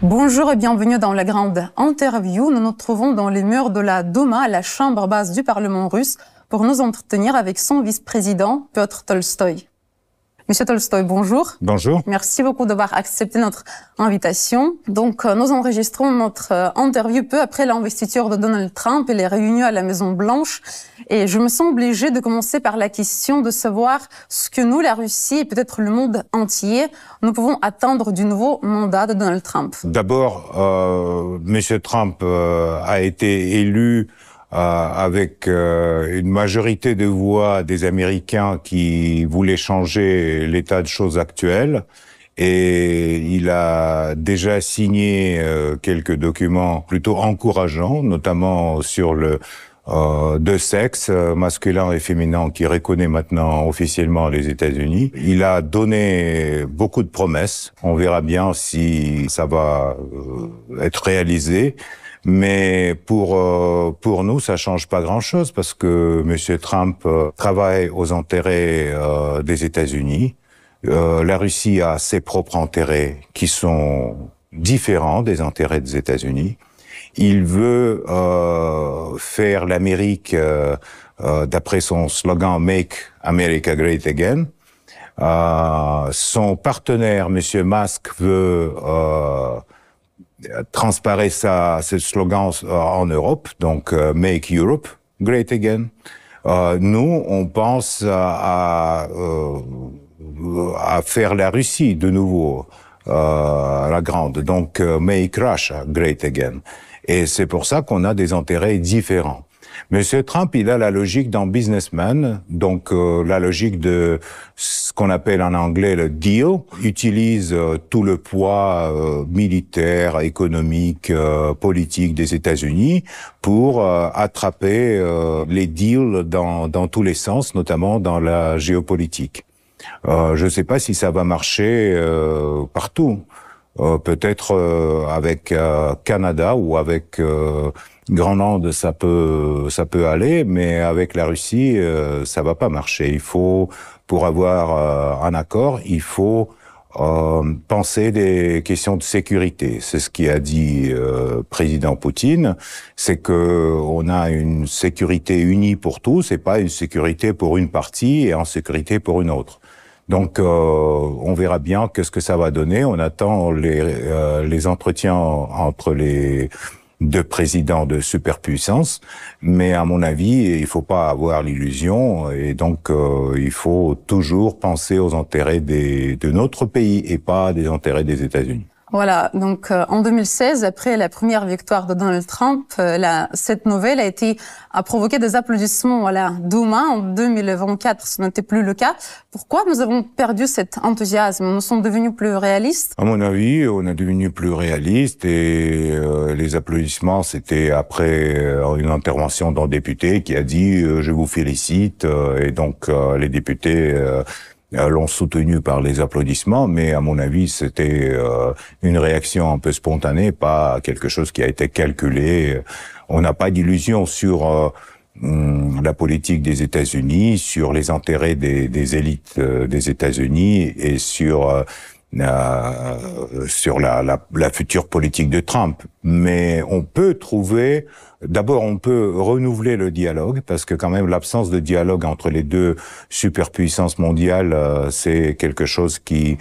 Bonjour et bienvenue dans la grande interview. Nous nous trouvons dans les murs de la Douma, la chambre basse du Parlement russe, pour nous entretenir avec son vice-président, Piotr Tolstoï. Monsieur Tolstoï, bonjour. Bonjour. Merci beaucoup d'avoir accepté notre invitation. Donc, nous enregistrons notre interview peu après l'investiture de Donald Trump et les réunions à la Maison-Blanche. Et je me sens obligée de commencer par la question de savoir ce que nous, la Russie et peut-être le monde entier, nous pouvons attendre du nouveau mandat de Donald Trump. D'abord, Monsieur Trump a été élu avec une majorité de voix des Américains qui voulaient changer l'état de choses actuel. Et il a déjà signé quelques documents plutôt encourageants, notamment sur le deux sexes, masculin et féminin, qui reconnaît maintenant officiellement les États-Unis. Il a donné beaucoup de promesses. On verra bien si ça va être réalisé. Mais pour nous, ça change pas grand-chose parce que Monsieur Trump travaille aux intérêts des États-Unis. La Russie a ses propres intérêts qui sont différents des intérêts des États-Unis. Il veut faire l'Amérique d'après son slogan Make America Great Again. Son partenaire, Monsieur Musk, veut transparaît ce slogan en Europe, donc Make Europe Great Again. Nous, on pense à faire la Russie de nouveau la grande, donc Make Russia Great Again. Et c'est pour ça qu'on a des intérêts différents. Monsieur Trump, il a la logique d'un businessman, donc la logique de ce qu'on appelle en anglais le deal, utilise tout le poids militaire, économique, politique des États-Unis pour attraper les deals dans tous les sens, notamment dans la géopolitique. Je ne sais pas si ça va marcher partout. Peut-être avec Canada ou avec Groenland, ça peut aller, mais avec la Russie, ça va pas marcher. Il faut, pour avoir un accord, il faut penser des questions de sécurité. C'est ce qu'a dit président Poutine, c'est que on a une sécurité unie pour tous, et pas une sécurité pour une partie et en sécurité pour une autre. Donc, on verra bien qu'est-ce que ça va donner. On attend les entretiens entre les deux présidents de superpuissance, mais à mon avis, il faut pas avoir l'illusion, et donc il faut toujours penser aux intérêts de notre pays et pas des intérêts des États-Unis. Voilà, donc en 2016, après la première victoire de Donald Trump, cette nouvelle a provoqué des applaudissements à la Douma. En 2024, ce n'était plus le cas. Pourquoi nous avons perdu cet enthousiasme? Nous sommes devenus plus réalistes? À mon avis, on est devenu plus réaliste, et les applaudissements, c'était après une intervention d'un député qui a dit je vous félicite, et donc les députés l'ont soutenu par les applaudissements, mais à mon avis, c'était une réaction un peu spontanée, pas quelque chose qui a été calculé. On n'a pas d'illusion sur la politique des États-Unis, sur les intérêts des élites des États-Unis et sur la future politique de Trump. Mais on peut trouver, d'abord on peut renouveler le dialogue, parce que quand même l'absence de dialogue entre les deux superpuissances mondiales, c'est quelque chose qui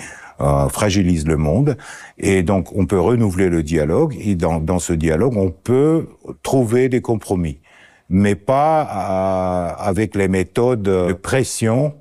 fragilise le monde. Et donc on peut renouveler le dialogue, et dans ce dialogue on peut trouver des compromis, mais pas avec les méthodes de pression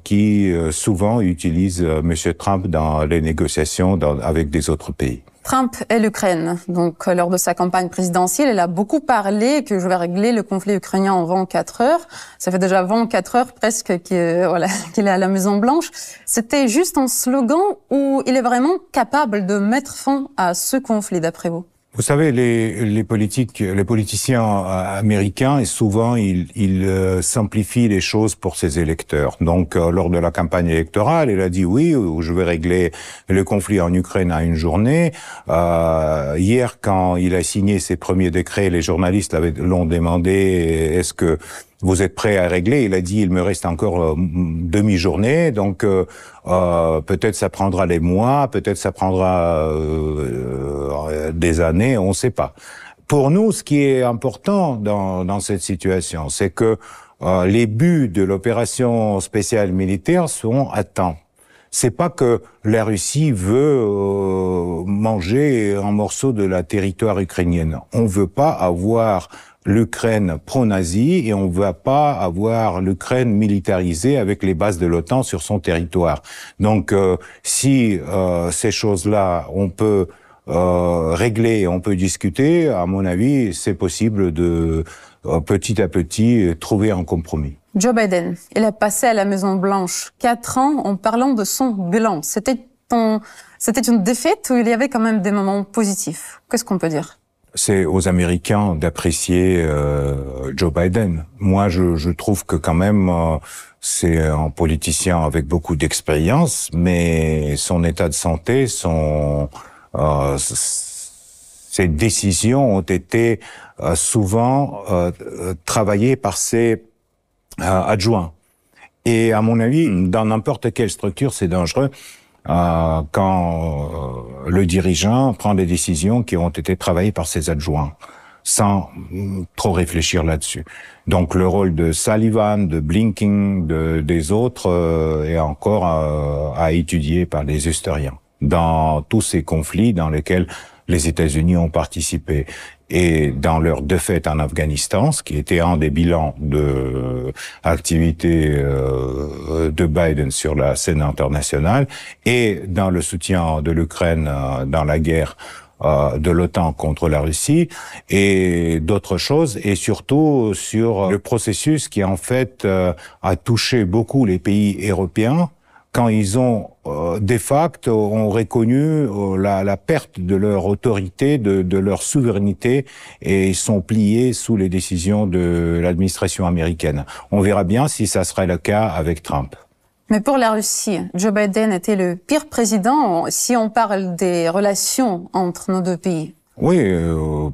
qui souvent utilisent Monsieur Trump dans les négociations avec des autres pays. Trump et l'Ukraine. Donc, lors de sa campagne présidentielle, il a beaucoup parlé que je vais régler le conflit ukrainien en 24 heures. Ça fait déjà 24 heures presque qu'il est à la Maison-Blanche. C'était juste un slogan ou il est vraiment capable de mettre fin à ce conflit, d'après vous? Vous savez, les politiciens américains, et souvent ils simplifient les choses pour ses électeurs. Donc, lors de la campagne électorale, il a dit oui, je vais régler le conflit en Ukraine à une journée. Hier, quand il a signé ses premiers décrets, les journalistes l'ont demandé, est-ce que vous êtes prêt à régler? Il a dit, il me reste encore demi-journée, donc peut-être ça prendra des mois, peut-être ça prendra des années, on ne sait pas. Pour nous, ce qui est important dans cette situation, c'est que les buts de l'opération spéciale militaire sont atteints. C'est pas que la Russie veut manger un morceau de la territoire ukrainienne. On veut pas avoir l'Ukraine pro-nazie et on veut pas avoir l'Ukraine militarisée avec les bases de l'OTAN sur son territoire. Donc, si ces choses-là, on peut régler, on peut discuter, à mon avis, c'est possible de petit à petit trouver un compromis. Joe Biden, il a passé à la Maison-Blanche 4 ans en parlant de son bilan. C'était une défaite ou il y avait quand même des moments positifs? Qu'est-ce qu'on peut dire? C'est aux Américains d'apprécier Joe Biden. Moi, je trouve que quand même, c'est un politicien avec beaucoup d'expérience, mais son état de santé, ses décisions ont été souvent travaillées par ses adjoints. Et à mon avis, dans n'importe quelle structure, c'est dangereux quand le dirigeant prend des décisions qui ont été travaillées par ses adjoints, sans trop réfléchir là-dessus. Donc le rôle de Sullivan, de Blinken, des autres est encore à étudier par les historiens dans tous ces conflits dans lesquels les États-Unis ont participé. Et dans leur défaite en Afghanistan, ce qui était un des bilans de activité de Biden sur la scène internationale, et dans le soutien de l'Ukraine dans la guerre de l'OTAN contre la Russie, et d'autres choses, et surtout sur le processus qui en fait a touché beaucoup les pays européens, quand ils ont de facto ont reconnu la perte de leur autorité, de leur souveraineté, et sont pliés sous les décisions de l'administration américaine. On verra bien si ça sera le cas avec Trump. Mais pour la Russie, Joe Biden était le pire président si on parle des relations entre nos deux pays. Oui,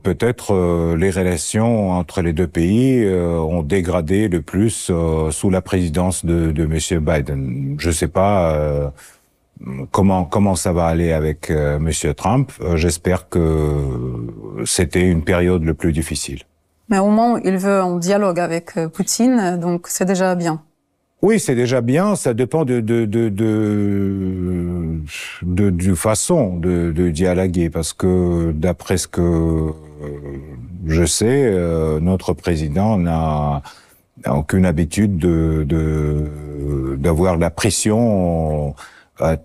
peut-être les relations entre les deux pays ont dégradé le plus sous la présidence de Monsieur Biden. Je sais pas comment ça va aller avec Monsieur Trump. J'espère que c'était une période le plus difficile. Mais au moins, il veut un dialogue avec Poutine, donc c'est déjà bien. Oui, c'est déjà bien. Ça dépend du façon de dialoguer, parce que d'après ce que je sais, notre président n'a aucune habitude d'avoir la pression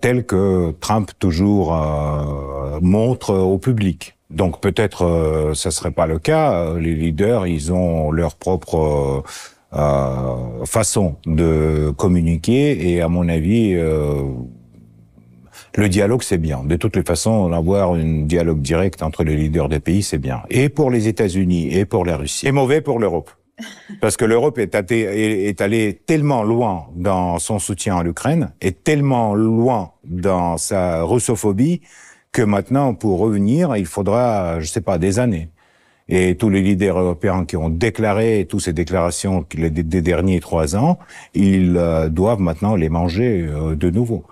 telle que Trump toujours montre au public. Donc peut-être ça serait pas le cas. Les leaders, ils ont leur propre façon de communiquer, et à mon avis le dialogue c'est bien. De toutes les façons, avoir un dialogue direct entre les leaders des pays c'est bien. Et pour les États-Unis et pour la Russie. Et mauvais pour l'Europe. Parce que l'Europe est allée tellement loin dans son soutien à l'Ukraine, et tellement loin dans sa russophobie, que maintenant pour revenir, il faudra, je sais pas, des années. Et tous les leaders européens qui ont déclaré toutes ces déclarations des derniers 3 ans, ils doivent maintenant les manger de nouveau.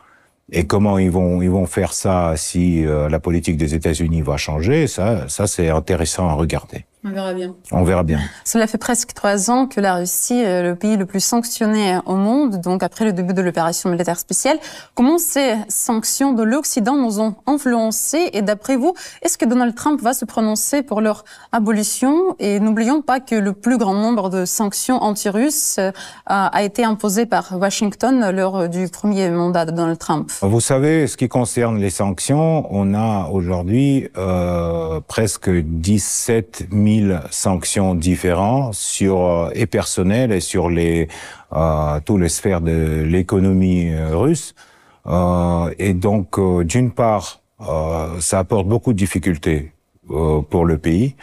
Et comment ils vont faire ça si la politique des États-Unis va changer, ça c'est intéressant à regarder. On verra bien. On verra bien. Cela fait presque 3 ans que la Russie est le pays le plus sanctionné au monde, donc après le début de l'opération militaire spéciale. Comment ces sanctions de l'Occident nous ont influencés? Et d'après vous, est-ce que Donald Trump va se prononcer pour leur abolition? Et n'oublions pas que le plus grand nombre de sanctions anti-russes a été imposé par Washington lors du premier mandat de Donald Trump. Vous savez, ce qui concerne les sanctions, on a aujourd'hui presque 17 000 sanctions différentes sur et personnelles et sur toutes les sphères de l'économie russe. Et donc, d'une part, ça apporte beaucoup de difficultés pour le pays.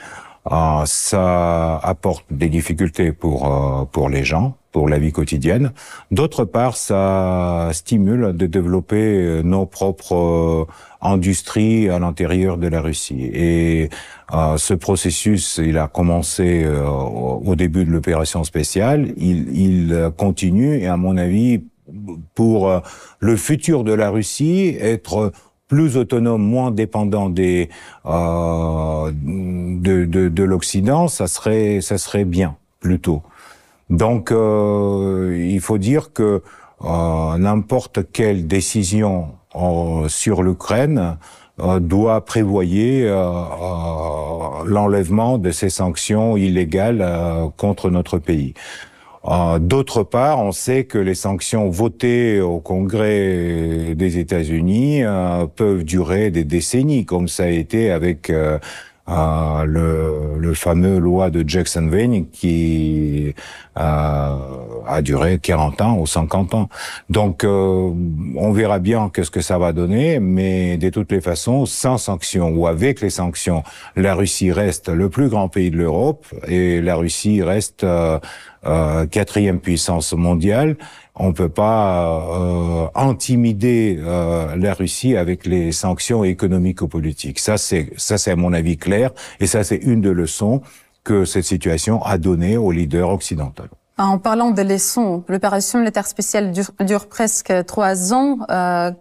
Ça apporte des difficultés pour les gens, pour la vie quotidienne. D'autre part, ça stimule de développer nos propres industries à l'intérieur de la Russie. Et ce processus, il a commencé au début de l'opération spéciale. Il continue et à mon avis, pour le futur de la Russie, être plus autonome, moins dépendant de l'Occident, ça serait bien, plutôt. Donc, il faut dire que n'importe quelle décision sur l'Ukraine doit prévoyer l'enlèvement de ces sanctions illégales contre notre pays. D'autre part, on sait que les sanctions votées au Congrès des États-Unis peuvent durer des décennies, comme ça a été avec le fameux loi de Jackson-Vane qui a duré 40 ans ou 50 ans. Donc, on verra bien qu'est-ce que ça va donner, mais de toutes les façons, sans sanctions ou avec les sanctions, la Russie reste le plus grand pays de l'Europe et la Russie reste quatrième puissance mondiale. On peut pas intimider la Russie avec les sanctions économico-politiques. Ça c'est à mon avis clair, et ça c'est une des leçons que cette situation a donné aux leaders occidentaux. En parlant des leçons, l'opération militaire spéciale dure presque 3 ans.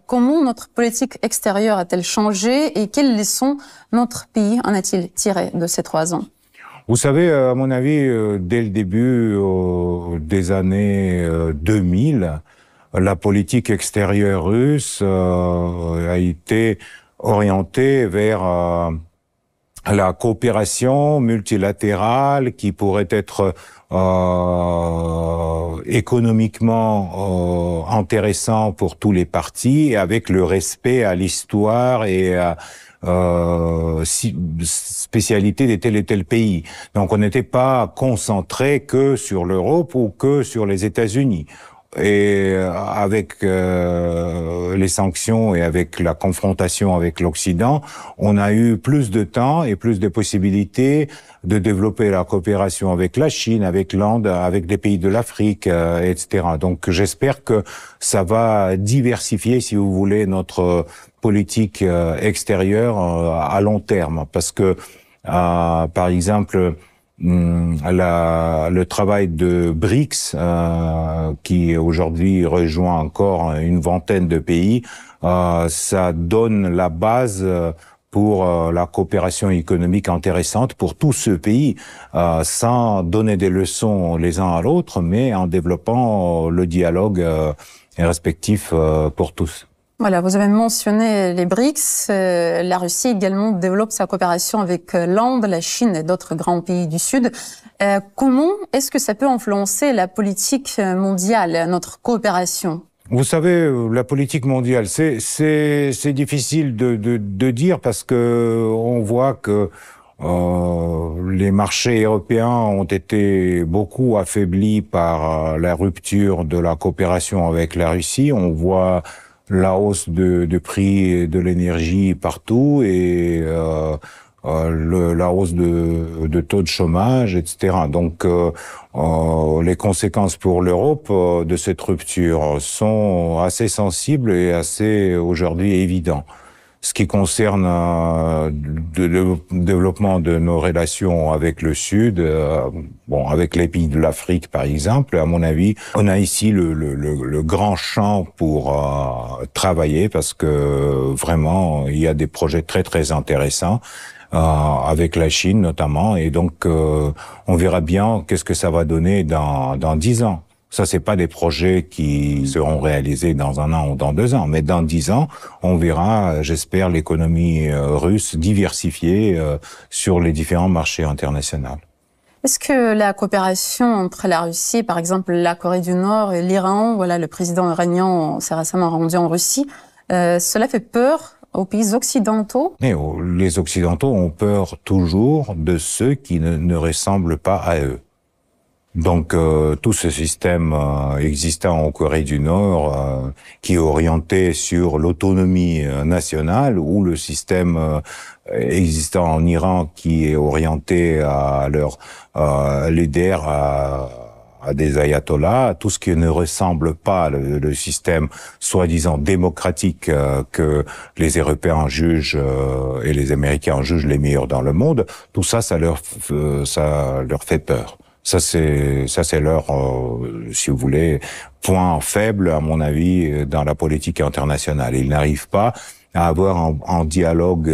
Comment notre politique extérieure a-t-elle changé et quelles leçons notre pays en a-t-il tiré de ces 3 ans? Vous savez, à mon avis, dès le début des années 2000, la politique extérieure russe a été orientée vers la coopération multilatérale qui pourrait être économiquement intéressant pour tous les partis, avec le respect à l'histoire et à spécialité de tel et tel pays. Donc on n'était pas concentré que sur l'Europe ou que sur les États-Unis. Et avec les sanctions et avec la confrontation avec l'Occident, on a eu plus de temps et plus de possibilités de développer la coopération avec la Chine, avec l'Inde, avec des pays de l'Afrique, etc. Donc j'espère que ça va diversifier, si vous voulez, notre politique extérieure à long terme. Parce que, par exemple, le travail de BRICS, qui aujourd'hui rejoint encore une vingtaine de pays, ça donne la base pour la coopération économique intéressante pour tous ces pays, sans donner des leçons les uns à l'autre, mais en développant le dialogue respectif pour tous. Voilà, vous avez mentionné les BRICS. La Russie également développe sa coopération avec l'Inde, la Chine et d'autres grands pays du Sud. Comment est-ce que ça peut influencer la politique mondiale, notre coopération? Vous savez, la politique mondiale, c'est difficile de dire parce que on voit que les marchés européens ont été beaucoup affaiblis par la rupture de la coopération avec la Russie. On voit la hausse de prix de l'énergie partout et la hausse de taux de chômage, etc. Donc, les conséquences pour l'Europe de cette rupture sont assez sensibles et assez aujourd'hui évidentes. Ce qui concerne le développement de nos relations avec le Sud, avec les pays de l'Afrique par exemple, à mon avis, on a ici le grand champ pour travailler parce que vraiment il y a des projets très très intéressants avec la Chine notamment, et donc on verra bien qu'est-ce que ça va donner dans 10 ans. Ça, c'est pas des projets qui seront réalisés dans 1 an ou dans 2 ans, mais dans 10 ans, on verra, j'espère, l'économie russe diversifiée sur les différents marchés internationaux. Est-ce que la coopération entre la Russie, par exemple la Corée du Nord et l'Iran, voilà, le président iranien s'est récemment rendu en Russie, cela fait peur aux pays occidentaux? Et les Occidentaux ont peur toujours de ceux qui ne ressemblent pas à eux. Donc tout ce système existant en Corée du Nord qui est orienté sur l'autonomie nationale, ou le système existant en Iran qui est orienté à leur leader à des ayatollahs, à tout ce qui ne ressemble pas le système soi-disant démocratique que les Européens jugent et les Américains jugent les meilleurs dans le monde. Tout ça, ça leur fait peur. Ça c'est leur, si vous voulez, point faible, à mon avis, dans la politique internationale. Ils n'arrivent pas à avoir un dialogue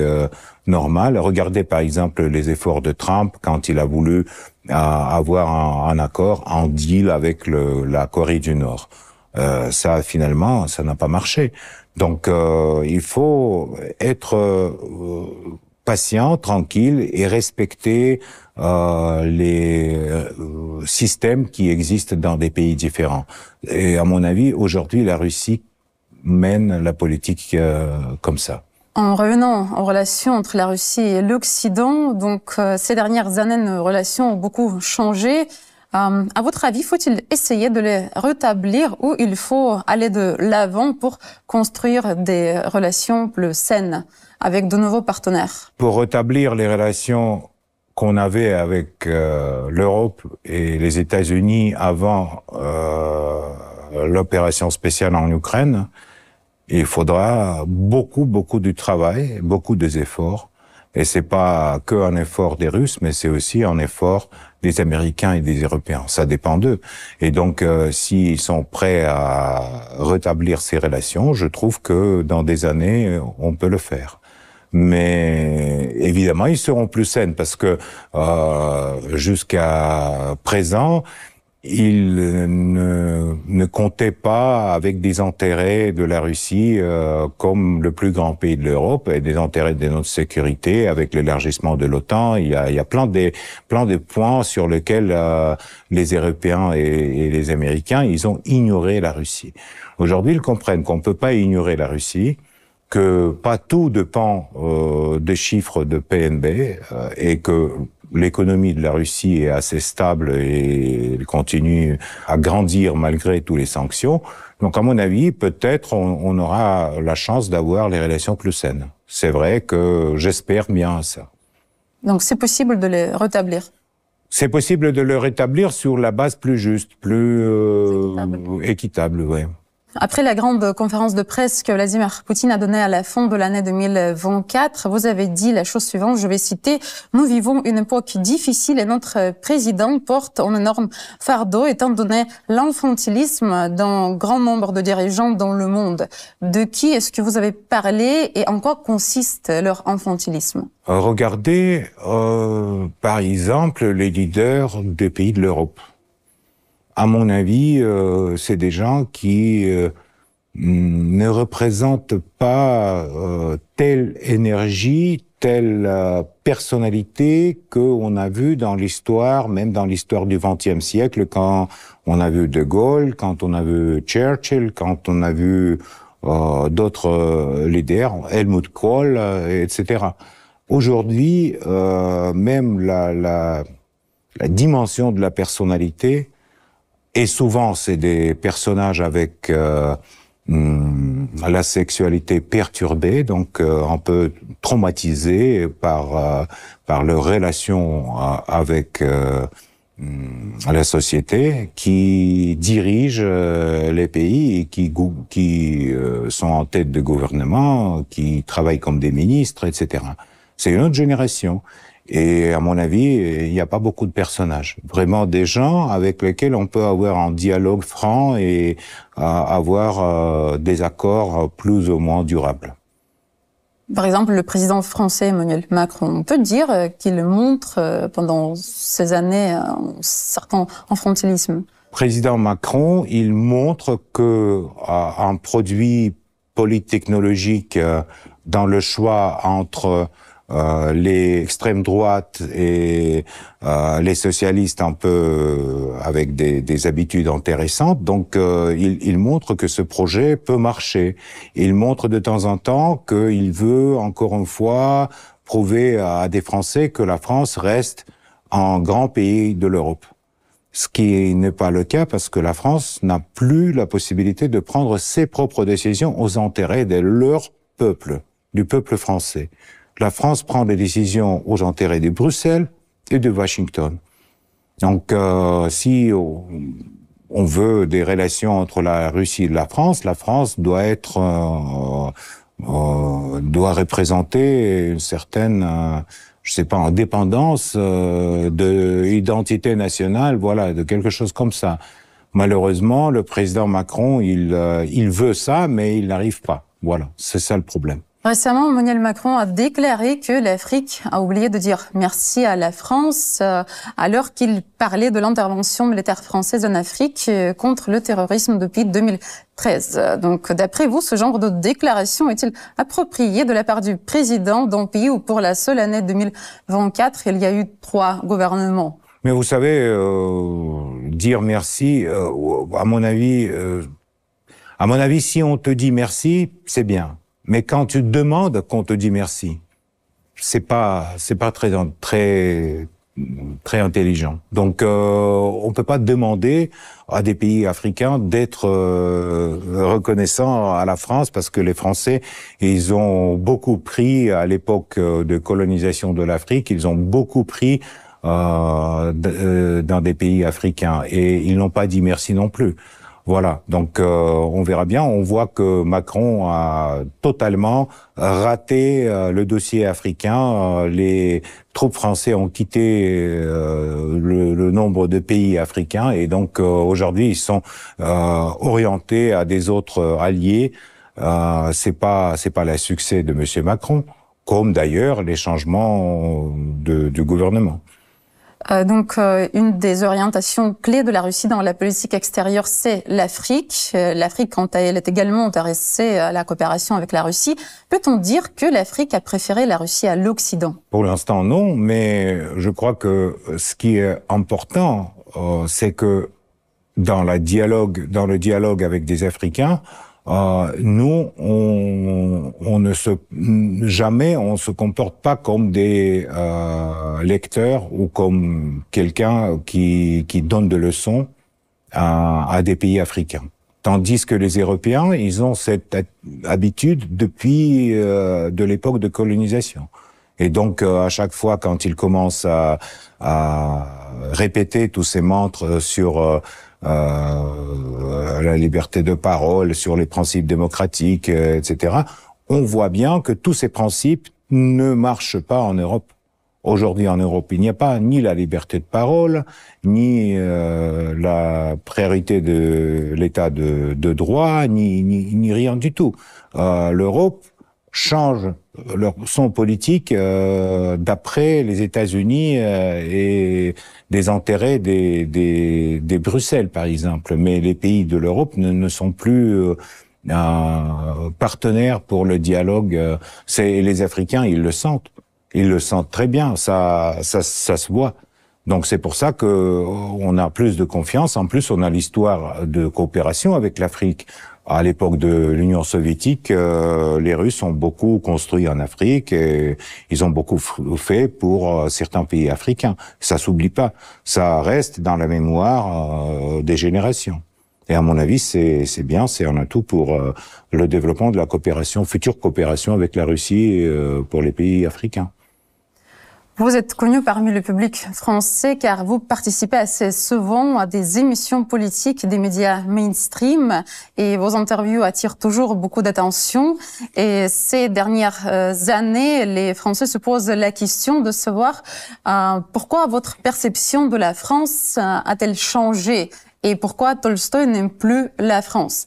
normal. Regardez par exemple les efforts de Trump quand il a voulu avoir un accord, un deal avec la Corée du Nord. Ça finalement, ça n'a pas marché. Donc il faut être patient, tranquille et respecter les systèmes qui existent dans des pays différents. Et à mon avis, aujourd'hui, la Russie mène la politique comme ça. En revenant aux relations entre la Russie et l'Occident, donc ces dernières années, nos relations ont beaucoup changé. À votre avis, faut-il essayer de les rétablir ou il faut aller de l'avant pour construire des relations plus saines avec de nouveaux partenaires? Pour rétablir les relations qu'on avait avec l'Europe et les États-Unis avant l'opération spéciale en Ukraine, il faudra beaucoup de travail, beaucoup d'efforts. Et c'est pas que un effort des Russes, mais c'est aussi un effort des Américains et des Européens. Ça dépend d'eux. Et donc, s'ils sont prêts à rétablir ces relations, je trouve que dans des années, on peut le faire. Mais évidemment, ils seront plus saines parce que jusqu'à présent, ils ne comptaient pas avec des intérêts de la Russie comme le plus grand pays de l'Europe et des intérêts de notre sécurité avec l'élargissement de l'OTAN. Il y a plein de points sur lesquels les Européens et les Américains, ils ont ignoré la Russie. Aujourd'hui, ils comprennent qu'on ne peut pas ignorer la Russie, que pas tout dépend des chiffres de PNB et que l'économie de la Russie est assez stable et elle continue à grandir malgré toutes les sanctions. Donc, à mon avis, peut-être on aura la chance d'avoir les relations plus saines. C'est vrai que j'espère bien ça. Donc, c'est possible de les rétablir? C'est possible de le rétablir sur la base plus juste, plus équitable, oui. Après la grande conférence de presse que Vladimir Poutine a donnée à la fin de l'année 2024, vous avez dit la chose suivante, je vais citer, « Nous vivons une époque difficile et notre président porte un énorme fardeau étant donné l'infantilisme d'un grand nombre de dirigeants dans le monde. » De qui est-ce que vous avez parlé et en quoi consiste leur infantilisme? Regardez, par exemple, les leaders des pays de l'Europe. À mon avis, c'est des gens qui ne représentent pas telle énergie, telle personnalité qu'on a vu dans l'histoire, même dans l'histoire du XXe siècle, quand on a vu De Gaulle, quand on a vu Churchill, quand on a vu d'autres leaders, Helmut Kohl, etc. Aujourd'hui, même la dimension de la personnalité. Et souvent, c'est des personnages avec la sexualité perturbée, donc un peu traumatisés par leur relation avec la société, qui dirigent les pays et qui sont en tête de gouvernement, qui travaillent comme des ministres, etc. C'est une autre génération. Et à mon avis, il n'y a pas beaucoup de personnages. Vraiment des gens avec lesquels on peut avoir un dialogue franc et avoir des accords plus ou moins durables. Par exemple, le président français Emmanuel Macron, on peut dire qu'il montre pendant ces années un certain infantilisme. Président Macron, il montre que un produit polittechnologique dans le choix entre les extrêmes droites et les socialistes un peu avec des habitudes intéressantes. Donc, il montre que ce projet peut marcher. Il montre de temps en temps qu'il veut, encore une fois, prouver à des Français que la France reste un grand pays de l'Europe. Ce qui n'est pas le cas parce que la France n'a plus la possibilité de prendre ses propres décisions aux intérêts de leur peuple, du peuple français. La France prend des décisions aux intérêts de Bruxelles et de Washington. Donc, si on veut des relations entre la Russie et la France doit être doit représenter une certaine, je sais pas, indépendance de identité nationale, voilà, de quelque chose comme ça. Malheureusement, le président Macron, il veut ça, mais il n'arrive pas. Voilà, c'est ça le problème. Récemment, Emmanuel Macron a déclaré que l'Afrique a oublié de dire merci à la France alors qu'il parlait de l'intervention militaire française en Afrique contre le terrorisme depuis 2013. Donc, d'après vous, ce genre de déclaration est-il approprié de la part du président d'un pays où, pour la seule année 2024, il y a eu 3 gouvernements? Mais vous savez, dire merci, à mon avis, si on te dit merci, c'est bien. Mais quand tu demandes qu'on te dise merci, c'est pas très intelligent. Donc, on peut pas demander à des pays africains d'être reconnaissants à la France parce que les Français, ils ont beaucoup pris à l'époque de colonisation de l'Afrique, ils ont beaucoup pris dans des pays africains et ils n'ont pas dit merci non plus. Voilà, donc on verra bien. On voit que Macron a totalement raté le dossier africain. Les troupes françaises ont quitté le nombre de pays africains et donc aujourd'hui ils sont orientés à des autres alliés. C'est pas le succès de Monsieur Macron, comme d'ailleurs les changements du gouvernement. Donc, une des orientations clés de la Russie dans la politique extérieure, c'est l'Afrique. L'Afrique, quant à elle, est également intéressée à la coopération avec la Russie. Peut-on dire que l'Afrique a préféré la Russie à l'Occident? Pour l'instant, non, mais je crois que ce qui est important, c'est que dans le dialogue avec des Africains, nous, jamais on se comporte pas comme des lecteurs ou comme quelqu'un qui donne des leçons à des pays africains. Tandis que les Européens, ils ont cette habitude depuis de l'époque de colonisation. Et donc, à chaque fois, quand ils commencent à répéter tous ces mantras sur la liberté de parole, sur les principes démocratiques, etc., on voit bien que tous ces principes ne marchent pas en Europe. Aujourd'hui, en Europe, il n'y a pas ni la liberté de parole, ni la priorité de l'état de droit, ni rien du tout. L'Europe change son politique d'après les États-Unis et des intérêts des Bruxelles, par exemple. Mais les pays de l'Europe ne sont plus partenaires pour le dialogue. Les Africains, ils le sentent. Ils le sentent très bien. Ça se voit. Donc c'est pour ça que on a plus de confiance. En plus, on a l'histoire de coopération avec l'Afrique. À l'époque de l'Union soviétique, les Russes ont beaucoup construit en Afrique et ils ont beaucoup fait pour certains pays africains. Ça s'oublie pas. Ça reste dans la mémoire des générations. Et à mon avis, c'est bien, c'est un atout pour le développement de la coopération, future coopération avec la Russie pour les pays africains. Vous êtes connu parmi le public français car vous participez assez souvent à des émissions politiques des médias mainstream et vos interviews attirent toujours beaucoup d'attention. Et ces dernières années, les Français se posent la question de savoir pourquoi votre perception de la France a-t-elle changé et pourquoi Tolstoï n'aime plus la France.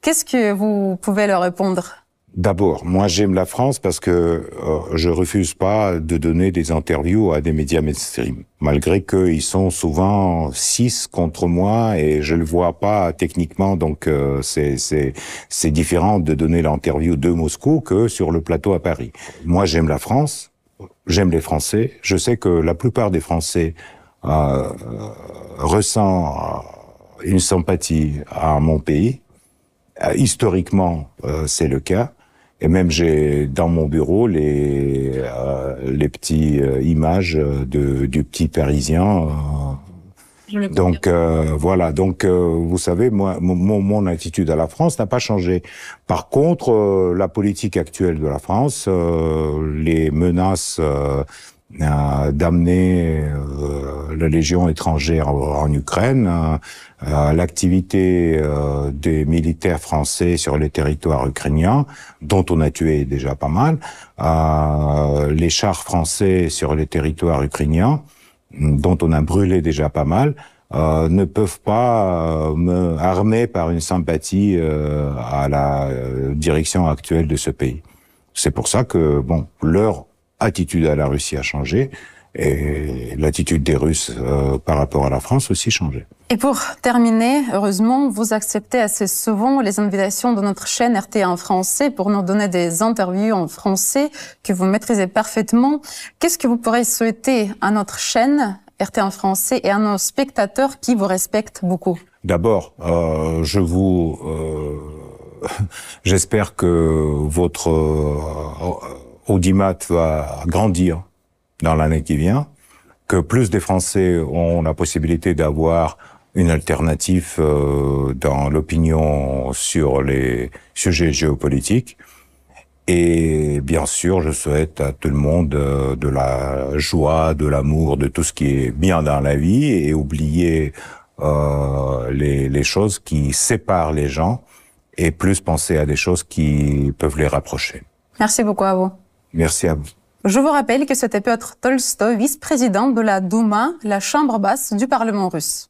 Qu'est-ce que vous pouvez leur répondre ? D'abord, moi j'aime la France parce que je refuse pas de donner des interviews à des médias mainstream, malgré qu'ils sont souvent 6 contre moi et je le vois pas techniquement, donc c'est différent de donner l'interview de Moscou que sur le plateau à Paris. Moi j'aime la France, j'aime les Français, je sais que la plupart des Français ressent une sympathie à mon pays. Historiquement, c'est le cas. Et même j'ai dans mon bureau les petits images du petit Parisien. Donc voilà. Donc vous savez, moi, mon attitude à la France n'a pas changé. Par contre, la politique actuelle de la France, les menaces d'amener la Légion étrangère en Ukraine, l'activité des militaires français sur les territoires ukrainiens, dont on a tué déjà pas mal, les chars français sur les territoires ukrainiens, dont on a brûlé déjà pas mal, ne peuvent pas me armer par une sympathie à la direction actuelle de ce pays. C'est pour ça que, bon, leur attitude à la Russie a changé et l'attitude des Russes par rapport à la France aussi changé. Et pour terminer, heureusement, vous acceptez assez souvent les invitations de notre chaîne RT1 français pour nous donner des interviews en français que vous maîtrisez parfaitement. Qu'est-ce que vous pourrez souhaiter à notre chaîne RT1 français et à nos spectateurs qui vous respectent beaucoup? D'abord, j'espère que votre audimat va grandir dans l'année qui vient, que plus des Français ont la possibilité d'avoir une alternative dans l'opinion sur les sujets géopolitiques. Et bien sûr, je souhaite à tout le monde de la joie, de l'amour, de tout ce qui est bien dans la vie et oublier les choses qui séparent les gens et plus penser à des choses qui peuvent les rapprocher. Merci beaucoup à vous. Merci à vous. Je vous rappelle que c'était Piotr Tolstoï, vice-président de la Douma, la chambre basse du Parlement russe.